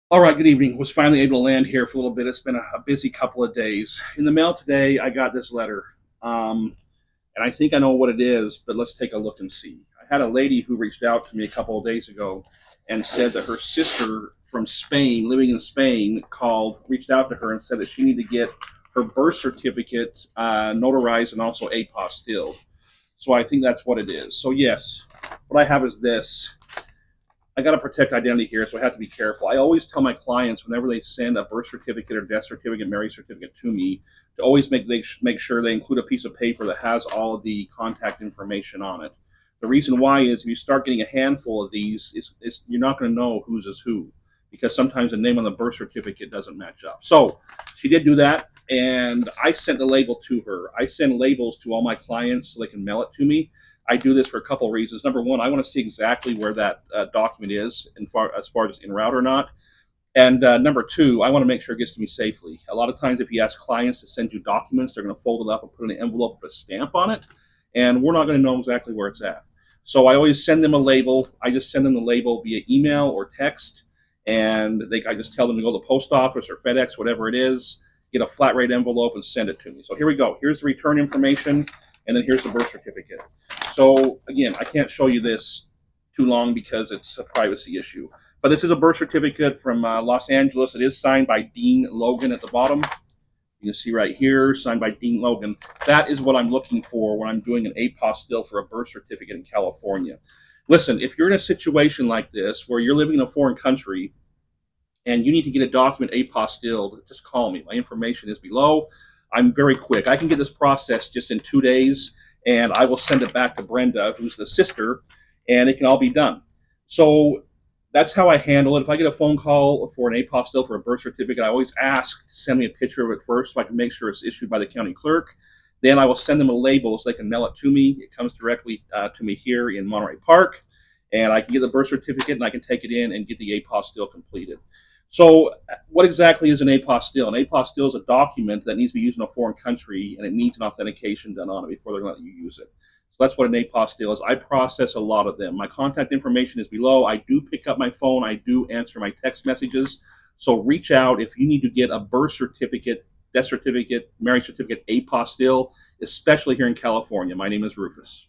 All right, good evening. Was finally able to land here for a little bit. It's been a busy couple of days. In the mail today, I got this letter, and I think I know what it is, but let's take a look and see. I had a lady who reached out to me a couple of days ago and said that her sister from Spain, living in Spain, reached out to her and said that she needed to get her birth certificate notarized and also apostilled. So I think that's what it is. So yes, what I have is this. I got to protect identity here, so I have to be careful. I always tell my clients whenever they send a birth certificate or death certificate, marriage certificate to me, to always make sure they include a piece of paper that has all of the contact information on it. The reason why is if you start getting a handful of these, you're not going to know whose is who because sometimes the name on the birth certificate doesn't match up. So she did do that, and I sent the label to her. I send labels to all my clients so they can mail it to me. I do this for a couple of reasons. Number one, I want to see exactly where that document is, as far as en route or not. And number two, I want to make sure it gets to me safely. A lot of times, if you ask clients to send you documents, they're going to fold it up and put it in an envelope with a stamp on it, and we're not going to know exactly where it's at. So I always send them a label. I just send them the label via email or text, and I just tell them to go to the post office or FedEx, whatever it is, get a flat rate envelope and send it to me. So here we go. Here's the return information, and then here's the birth certificate. So again, I can't show you this too long because it's a privacy issue. But this is a birth certificate from Los Angeles. It is signed by Dean Logan at the bottom. You can see right here, signed by Dean Logan. That is what I'm looking for when I'm doing an apostille for a birth certificate in California. Listen, if you're in a situation like this where you're living in a foreign country and you need to get a document apostilled, just call me. My information is below. I'm very quick. I can get this processed just in 2 days, and I will send it back to Brenda, who's the sister, and it can all be done. So that's how I handle it. If I get a phone call for an apostille for a birth certificate, I always ask to send me a picture of it first so I can make sure it's issued by the county clerk. Then I will send them a label so they can mail it to me. It comes directly to me here in Monterey Park, and I can get the birth certificate, and I can take it in and get the apostille completed. So what exactly is an apostille? An apostille is a document that needs to be used in a foreign country, and it needs an authentication done on it before they're going to let you use it. So that's what an apostille is. I process a lot of them. My contact information is below. I do pick up my phone. I do answer my text messages. So reach out if you need to get a birth certificate, death certificate, marriage certificate, apostille, especially here in California. My name is Rufus.